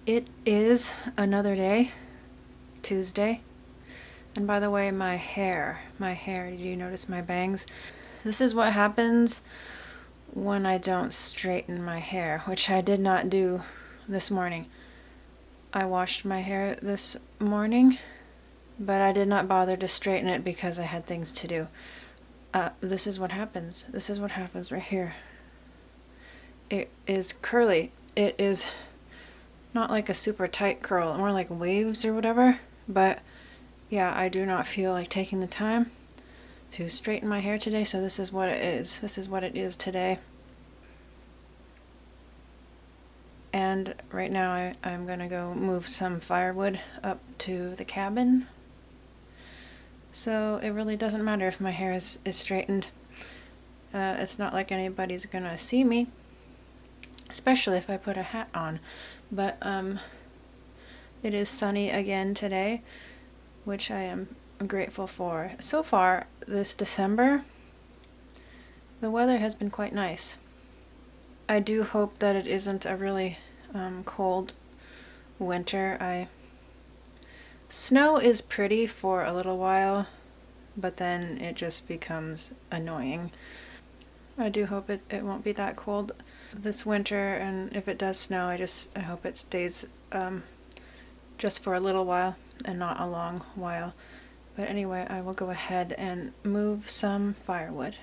It is another day, Tuesday. And by the way, my hair, did you notice my bangs? This is what happens when I don't straighten my hair, which I did not do this morning. I washed my hair this morning, but I did not bother to straighten it because I had things to do. This is what happens. This is what happens right here. It is curly. It is not like a super tight curl, more like waves or whatever, but yeah, I do not feel like taking the time to straighten my hair today, so this is what it is. This is what it is today. And right now I'm gonna go move some firewood up to the cabin. So it really doesn't matter if my hair is straightened. It's not like anybody's gonna see me, especially if I put a hat on. But it is sunny again today, which I am grateful for. So far this December, the weather has been quite nice. I do hope that it isn't a really cold winter. Snow is pretty for a little while, but then it just becomes annoying. I do hope it won't be that cold this winter, and if it does snow, I hope it stays just for a little while and not a long while. But anyway, I will go ahead and move some firewood.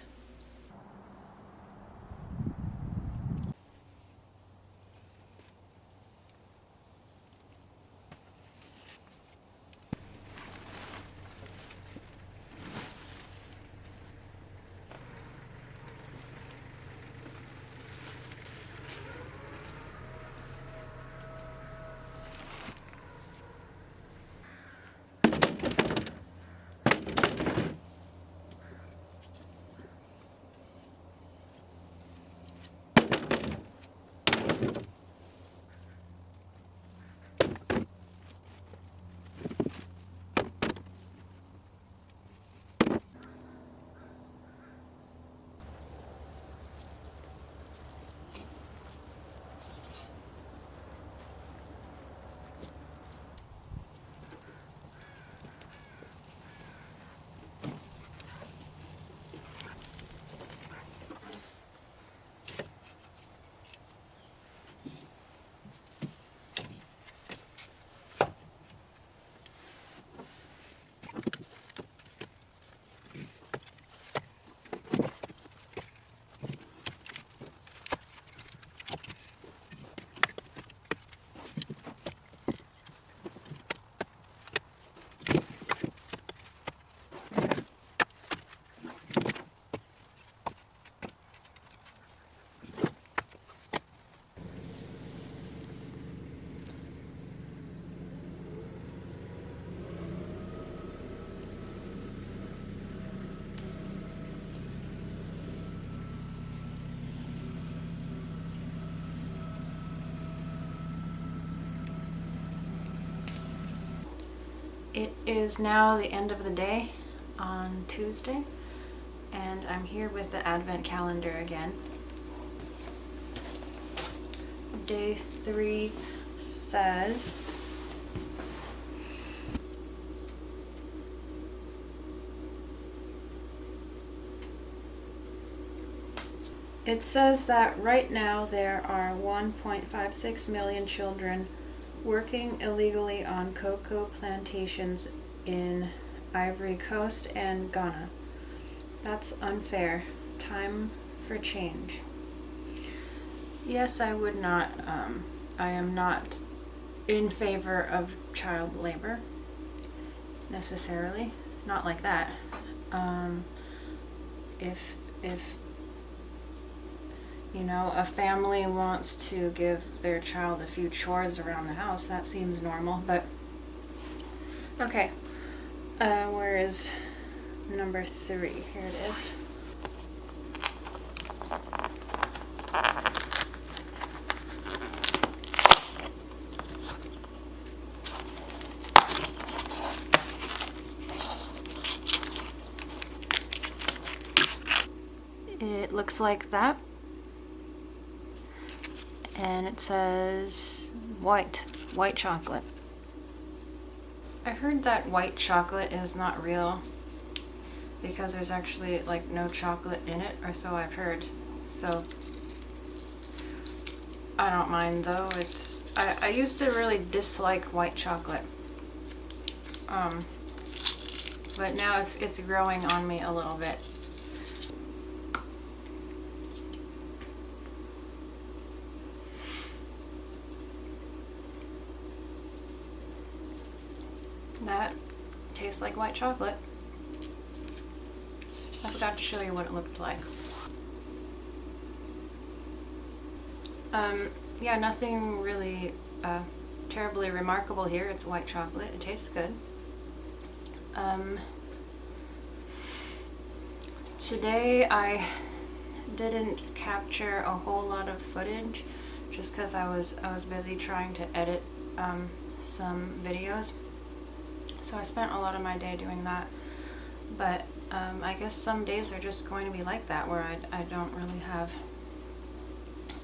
It is now the end of the day on Tuesday, and I'm here with the Advent calendar again. Day 3 says, that right now there are 1.56 million children working illegally on cocoa plantations in Ivory Coast and Ghana. That's unfair. Time for change. Yes, I am not in favor of child labor, necessarily. Not like that. If a family wants to give their child a few chores around the house, that seems normal, but okay. Where is number 3? Here it is. It looks like that. And it says white. white chocolate. I heard that white chocolate is not real because there's actually like no chocolate in it, or so I've heard. So I don't mind though. I used to really dislike white chocolate. But now it's growing on me a little bit. That tastes like white chocolate. I forgot to show you what it looked like. Yeah, nothing really terribly remarkable here. It's white chocolate. It tastes good. Today I didn't capture a whole lot of footage just because I was busy trying to edit some videos. So I spent a lot of my day doing that. But I guess some days are just going to be like that, where I don't really have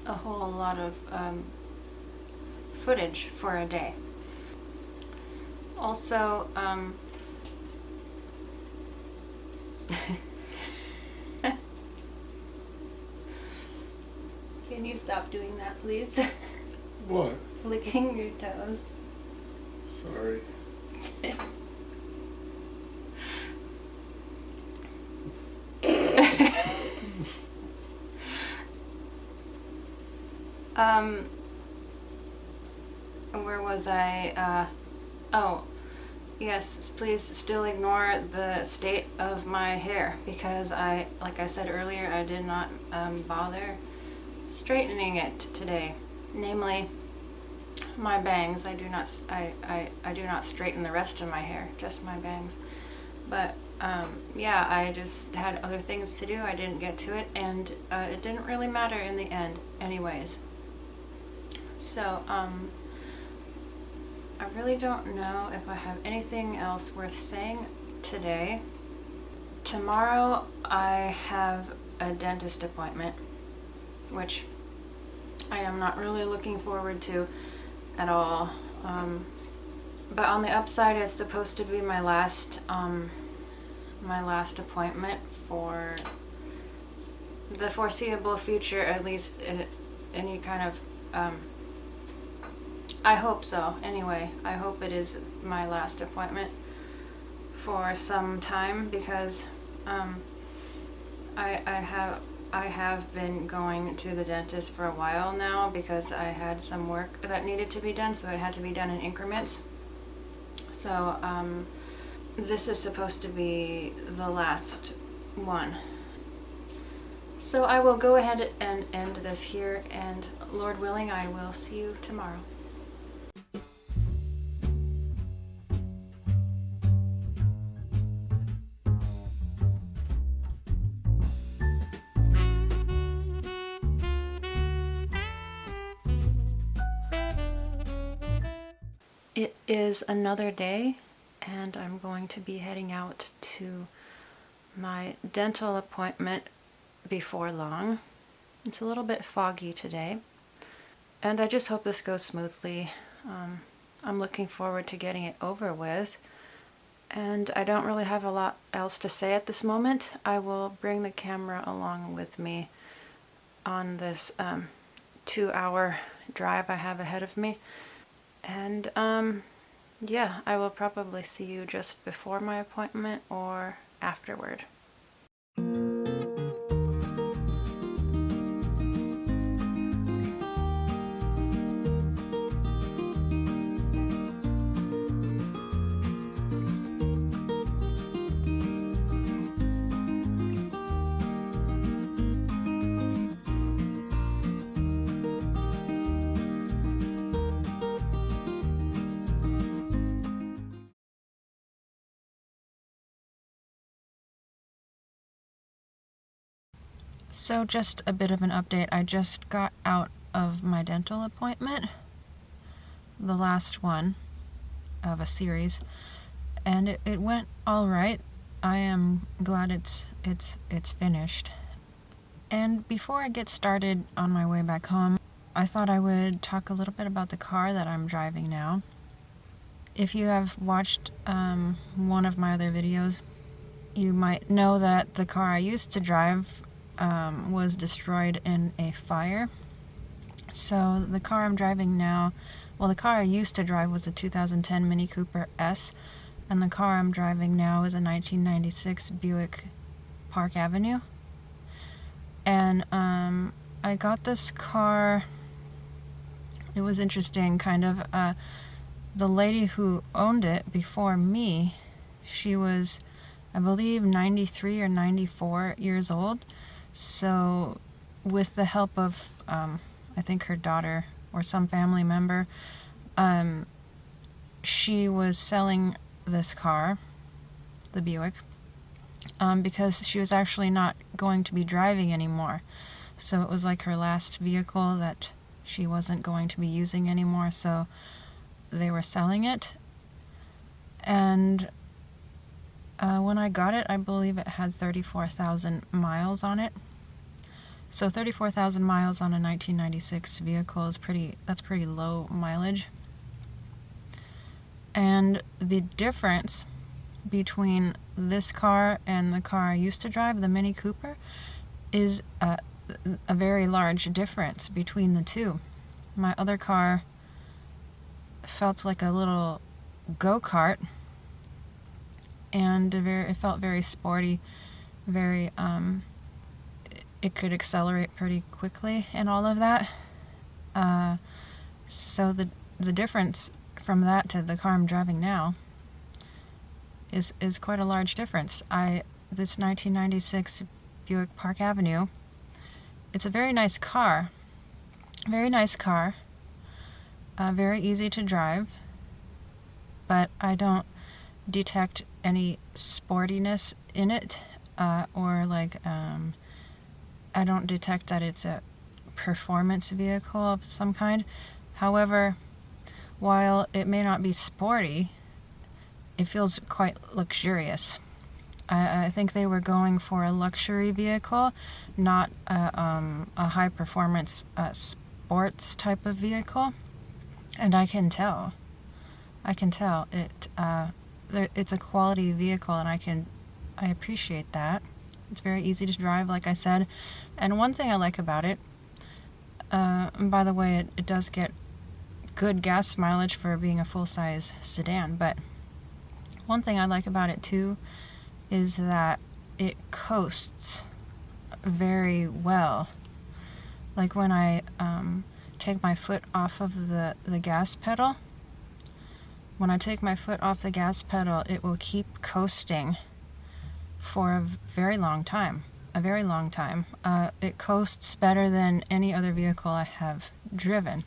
a whole lot of footage for a day. Also, can you stop doing that, please? What? Flicking your toes. Sorry. Where was I? Oh, yes, please still ignore the state of my hair because like I said earlier, I did not bother straightening it today. Namely, my bangs. I do not straighten the rest of my hair, just my bangs. But yeah, I just had other things to do. I didn't get to it, and it didn't really matter in the end anyways. So I really don't know if I have anything else worth saying today. Tomorrow I have a dentist appointment, which I am not really looking forward to at all. But on the upside, it's supposed to be my last appointment for the foreseeable future, at least any kind of I hope so. Anyway, I hope it is my last appointment for some time because I have been going to the dentist for a while now because I had some work that needed to be done, so it had to be done in increments. So this is supposed to be the last one. So I will go ahead and end this here, and Lord willing, I will see you tomorrow. It is another day, and I'm going to be heading out to my dental appointment before long. It's a little bit foggy today, and I just hope this goes smoothly. I'm looking forward to getting it over with, and I don't really have a lot else to say at this moment. I will bring the camera along with me on this 2-hour drive I have ahead of me. And yeah, I will probably see you just before my appointment or afterward. So just a bit of an update. I just got out of my dental appointment, the last one of a series, and it went all right. I am glad it's finished. And before I get started on my way back home, I thought I would talk a little bit about the car that I'm driving now. If you have watched one of my other videos, you might know that the car I used to drive was destroyed in a fire. So the car I'm driving now, well, the car I used to drive was a 2010 Mini Cooper S, and the car I'm driving now is a 1996 Buick Park Avenue. And I got this car, it was interesting, kind of. The lady who owned it before me, she was, I believe, 93 or 94 years old. So with the help of, I think her daughter or some family member, she was selling this car, the Buick, because she was actually not going to be driving anymore. So it was like her last vehicle that she wasn't going to be using anymore, so they were selling it. And when I got it, I believe it had 34,000 miles on it. So 34,000 miles on a 1996 vehicle is that's pretty low mileage. And the difference between this car and the car I used to drive, the Mini Cooper, is a very large difference between the two. My other car felt like a little go-kart, and it felt very sporty, very it could accelerate pretty quickly and all of that. So the difference from that to the car I'm driving now is quite a large difference. This 1996 Buick Park Avenue, it's a very nice car. Very nice car. Very easy to drive, but I don't detect any sportiness in it, or like I don't detect that it's a performance vehicle of some kind. However, while it may not be sporty, it feels quite luxurious. I think they were going for a luxury vehicle, not a high performance sports type of vehicle. And I can tell it's a quality vehicle, and I appreciate that. It's very easy to drive, like I said. And one thing I like about it, and by the way, it does get good gas mileage for being a full-size sedan, but one thing I like about it too is that it coasts very well. Like when I take my foot off of the gas pedal, when I take my foot off the gas pedal, it will keep coasting for a very long time. It coasts better than any other vehicle I have driven,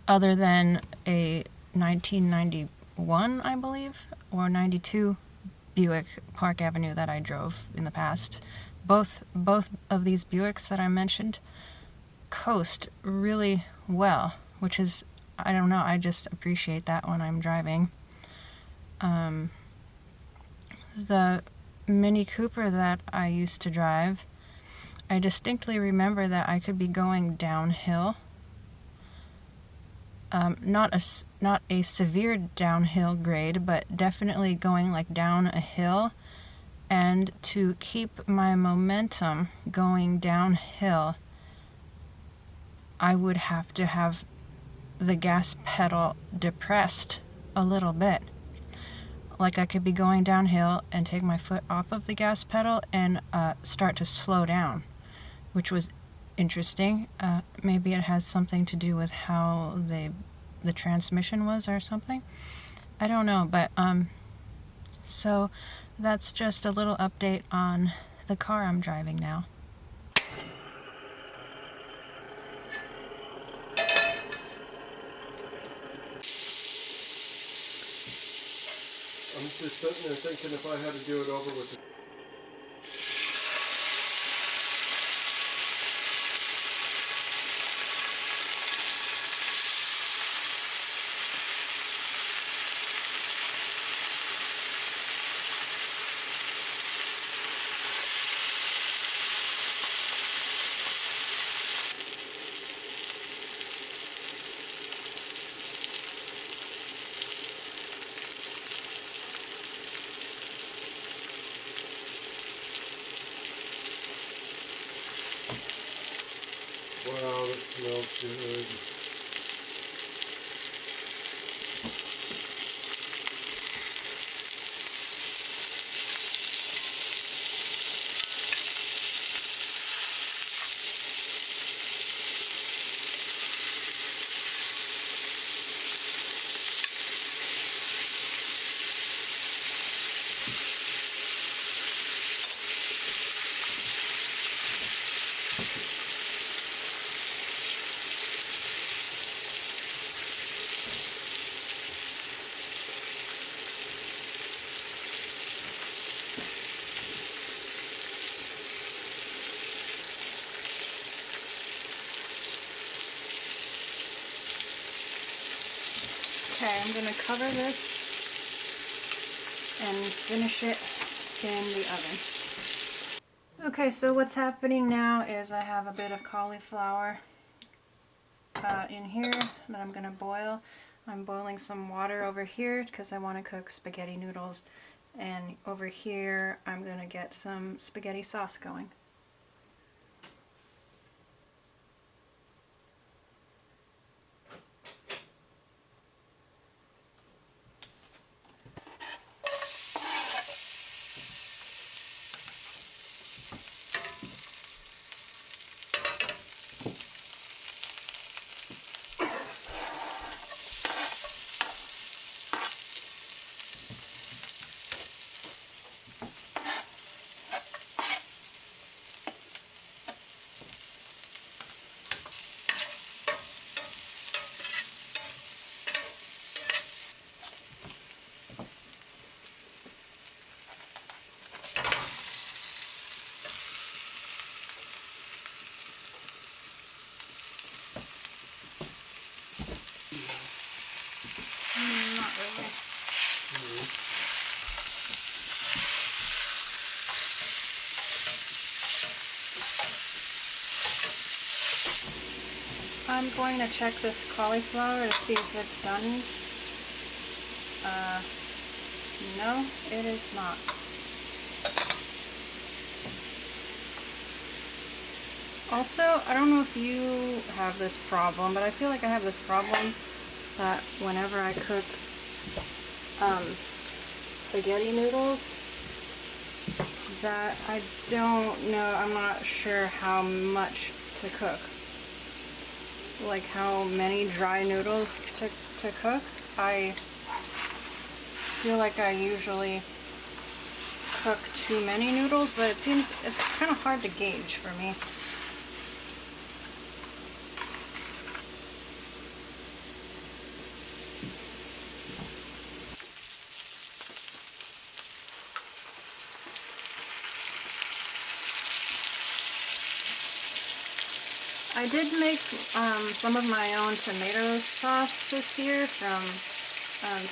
other than a 1991, I believe, or 92 Buick Park Avenue that I drove in the past. Both of these Buicks that I mentioned coast really well, which is, I don't know, I just appreciate that when I'm driving. The Mini Cooper that I used to drive, I distinctly remember that I could be going downhill. Not a severe downhill grade, but definitely going like down a hill. And to keep my momentum going downhill, I would have to have the gas pedal depressed a little bit. Like I could be going downhill and take my foot off of the gas pedal and start to slow down, which was interesting. Maybe it has something to do with how the transmission was or something. I don't know, but so that's just a little update on the car I'm driving now. I'm just sitting there thinking if I had to do it over with. smells good. Okay, I'm going to cover this and finish it in the oven. Okay, so what's happening now is I have a bit of cauliflower in here that I'm going to boil. I'm boiling some water over here because I want to cook spaghetti noodles, and over here I'm going to get some spaghetti sauce going. Not really. I'm going to check this cauliflower to see if it's done. No, it is not. Also, I don't know if you have this problem, but I feel like I have this problem that whenever I cook spaghetti noodles, that I don't know, I'm not sure how much to cook. Like how many dry noodles to cook. I feel like I usually cook too many noodles, but it seems it's kind of hard to gauge for me. I did make some of my own tomato sauce this year from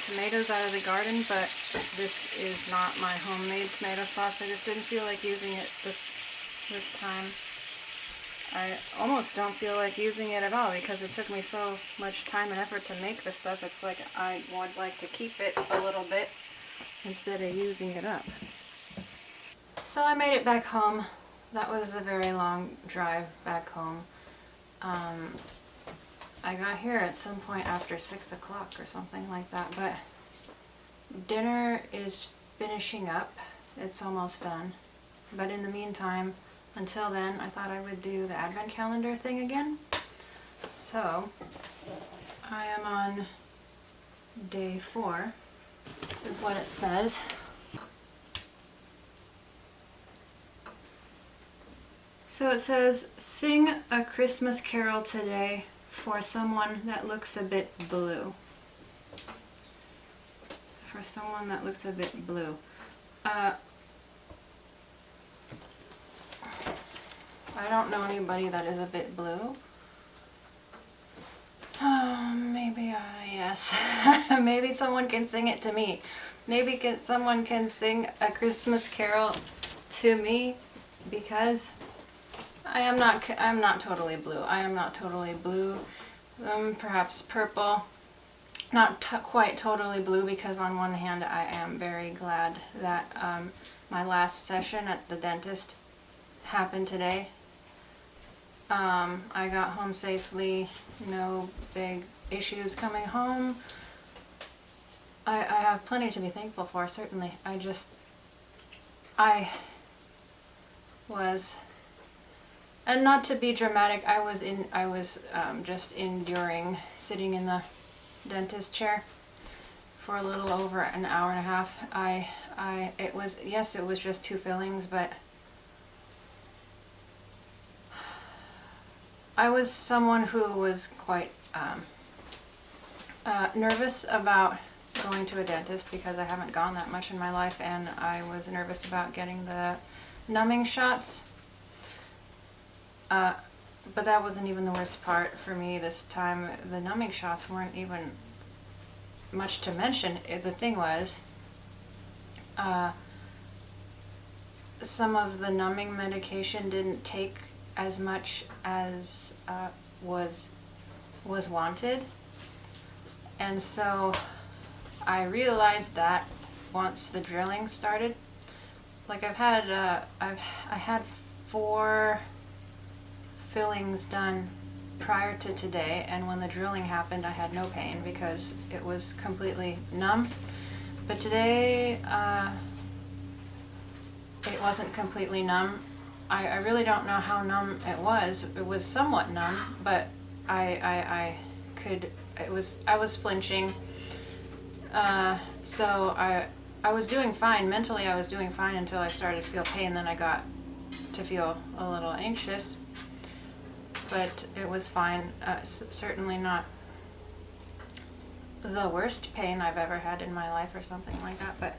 tomatoes out of the garden, but this is not my homemade tomato sauce. I just didn't feel like using it this time. I almost don't feel like using it at all because it took me so much time and effort to make this stuff. It's like I would like to keep it a little bit instead of using it up. So I made it back home. That was a very long drive back home. I got here at some point after 6 o'clock or something like that, but dinner is finishing up. It's almost done. But in the meantime, until then, I thought I would do the advent calendar thing again. So, I am on day 4. This is what it says. So it says, sing a Christmas carol today for someone that looks a bit blue. For someone that looks a bit blue. I don't know anybody that is a bit blue. Maybe yes. Maybe someone can sing it to me. Maybe someone can sing a Christmas carol to me, because I'm not totally blue. I am not totally blue. Perhaps purple. Not quite totally blue, because on one hand I am very glad that my last session at the dentist happened today. I got home safely, no big issues coming home. I have plenty to be thankful for, certainly. I was, and not to be dramatic, I was just enduring sitting in the dentist chair for a little over an hour and a half. It was just 2 fillings, but I was someone who was quite nervous about going to a dentist because I haven't gone that much in my life, and I was nervous about getting the numbing shots. But that wasn't even the worst part for me this time. The numbing shots weren't even much to mention. The thing was, some of the numbing medication didn't take as much as was wanted, and so I realized that once the drilling started. Like I had 4 fillings done prior to today, and when the drilling happened I had no pain because it was completely numb. But today it wasn't completely numb. I really don't know how numb it was. It was somewhat numb, but I was flinching. So I was doing fine. Mentally I was doing fine until I started to feel pain. Then I got to feel a little anxious. But it was fine. Certainly not the worst pain I've ever had in my life or something like that. But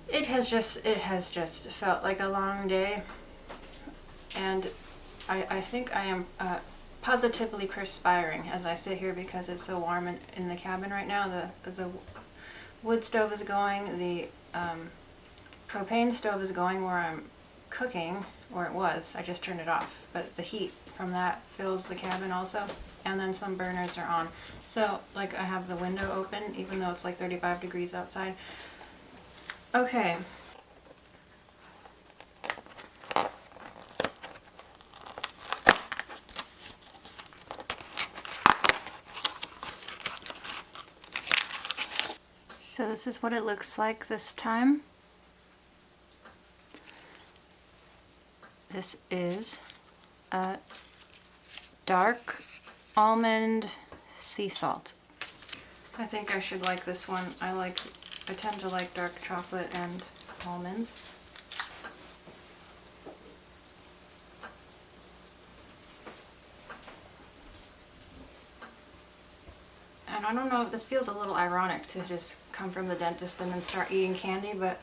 it has just felt like a long day. And I think I am positively perspiring as I sit here because it's so warm in the cabin right now. The wood stove is going, the propane stove is going where I'm cooking, or it was. I just turned it off, but the heat from that fills the cabin also, and then some burners are on. So like I have the window open even though it's like 35 degrees outside. Okay. So this is what it looks like this time. This is a dark almond sea salt. I think I should like this one. I tend to like dark chocolate and almonds. And I don't know if this feels a little ironic to just come from the dentist and then start eating candy, but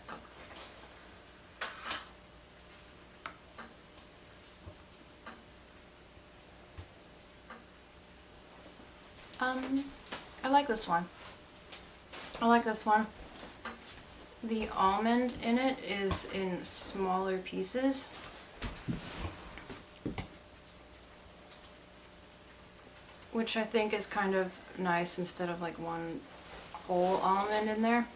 I like this one. I like this one. The almond in it is in smaller pieces. Which I think is kind of nice instead of like one whole almond in there.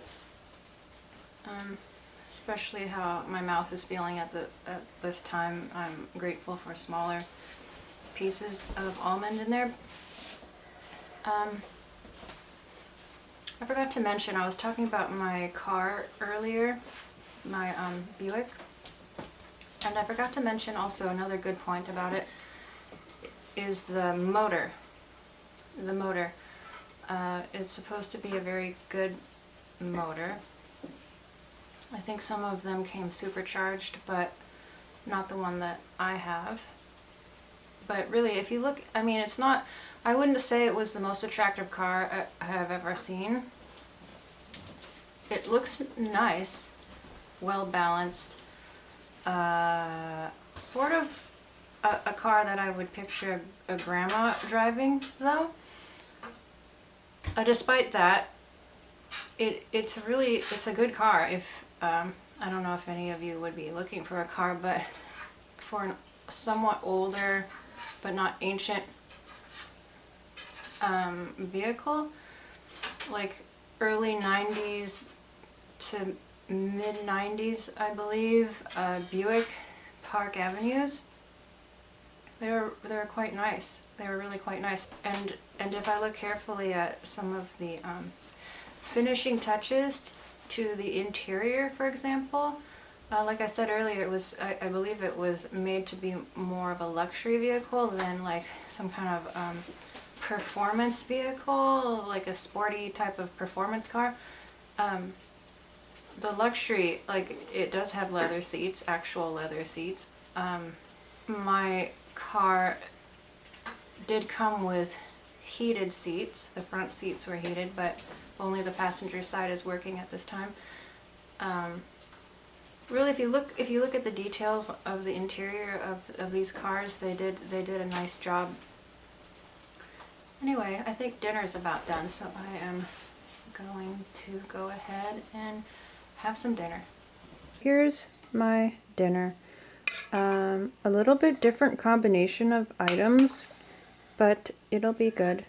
Especially how my mouth is feeling at this time. I'm grateful for smaller pieces of almond in there. I forgot to mention, I was talking about my car earlier, my Buick, and I forgot to mention also another good point about it is the motor. The motor. It's supposed to be a very good motor. I think some of them came supercharged, but not the one that I have. But really, if you look, I mean, it's not, I wouldn't say it was the most attractive car I have ever seen. It looks nice, well balanced, sort of a car that I would picture a grandma driving, though. Despite that, it's a good car. If I don't know if any of you would be looking for a car, but for a somewhat older but not ancient vehicle, like early 90s to mid 90s, I believe, Buick Park Avenues. They were quite nice. They were really quite nice. And if I look carefully at some of the finishing touches to the interior, for example, like I said earlier, it was I believe it was made to be more of a luxury vehicle than like some kind of performance vehicle, like a sporty type of performance car. The luxury, like, it does have leather seats, actual leather seats. My car did come with heated seats. The front seats were heated, but only the passenger side is working at this time. Really, if you look at the details of the interior of these cars, they did a nice job. Anyway, I think dinner's about done, so I am going to go ahead and have some dinner. Here's my dinner. A little bit different combination of items, but it'll be good.